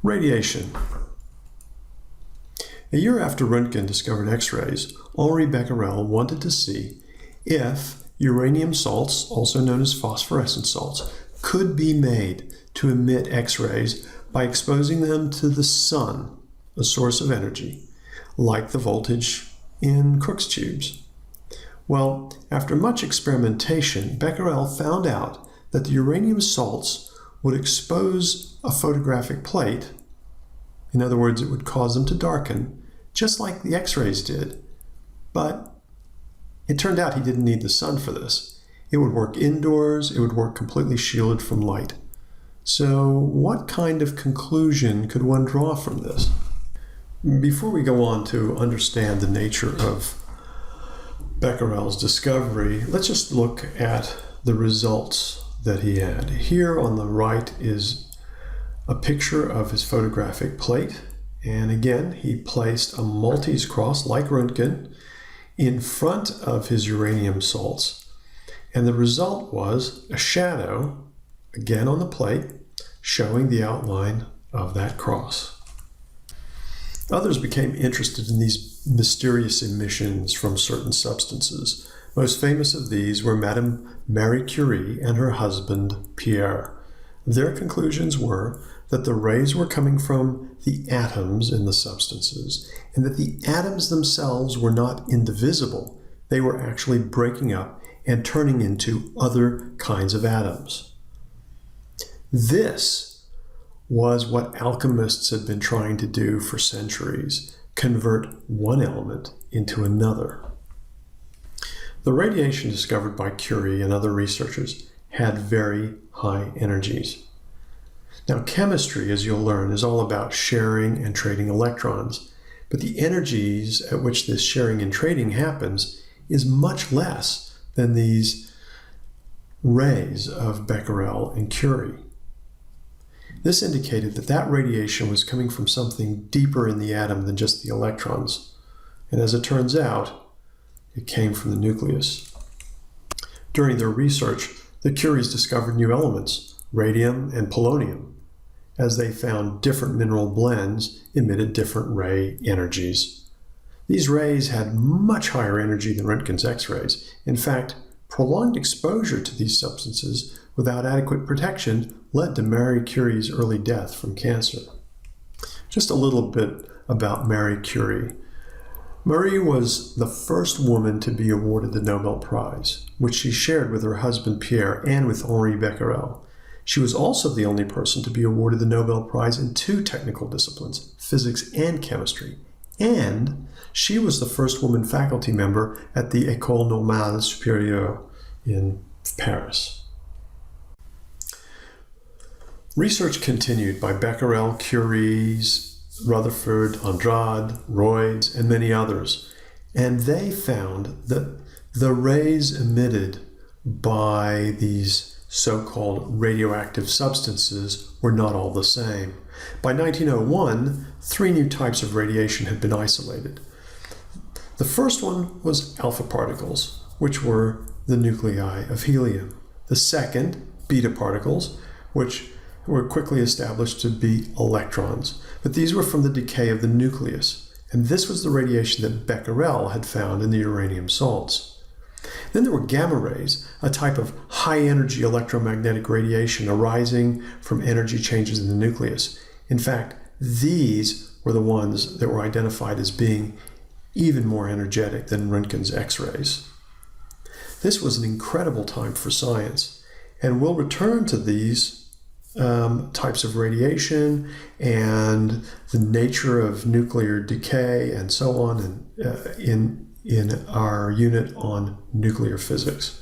Radiation. A year after Röntgen discovered X-rays, Henri Becquerel wanted to see if uranium salts, also known as phosphorescent salts, could be made to emit X-rays by exposing them to the sun, a source of energy, like the voltage in Crookes tubes. Well, after much experimentation, Becquerel found out that the uranium salts would expose a photographic plate. In other words, it would cause them to darken, just like the X-rays did. But it turned out he didn't need the sun for this. It would work indoors, it would work completely shielded from light. So what kind of conclusion could one draw from this? Before we go on to understand the nature of Becquerel's discovery, let's just look at the results that he had. Here on the right is a picture of his photographic plate. And again, he placed a Maltese cross, like Röntgen, in front of his uranium salts. And the result was a shadow, again on the plate, showing the outline of that cross. Others became interested in these mysterious emissions from certain substances. Most famous of these were Madame Marie Curie and her husband, Pierre. Their conclusions were that the rays were coming from the atoms in the substances, and that the atoms themselves were not indivisible. They were actually breaking up and turning into other kinds of atoms. This was what alchemists had been trying to do for centuries, convert one element into another. The radiation discovered by Curie and other researchers had very high energies. Now, chemistry, as you'll learn, is all about sharing and trading electrons, but the energies at which this sharing and trading happens is much less than these rays of Becquerel and Curie. This indicated that that radiation was coming from something deeper in the atom than just the electrons, and as it turns out, it came from the nucleus. During their research, the Curies discovered new elements, radium and polonium, as they found different mineral blends emitted different ray energies. These rays had much higher energy than Röntgen's X-rays. In fact, prolonged exposure to these substances without adequate protection led to Marie Curie's early death from cancer. Just a little bit about Marie Curie. Marie was the first woman to be awarded the Nobel Prize, which she shared with her husband Pierre and with Henri Becquerel. She was also the only person to be awarded the Nobel Prize in two technical disciplines, physics and chemistry. And she was the first woman faculty member at the École Normale Supérieure in Paris. Research continued by Becquerel, Curie, Rutherford, Andrade, Royds, and many others. And they found that the rays emitted by these so-called radioactive substances were not all the same. By 1901, 3 new types of radiation had been isolated. The first one was alpha particles, which were the nuclei of helium. The second, beta particles, which were quickly established to be electrons. But these were from the decay of the nucleus, and this was the radiation that Becquerel had found in the uranium salts. Then there were gamma rays, a type of high-energy electromagnetic radiation arising from energy changes in the nucleus. In fact, these were the ones that were identified as being even more energetic than Röntgen's X-rays. This was an incredible time for science, and we'll return to these types of radiation and the nature of nuclear decay and so on in our unit on nuclear physics.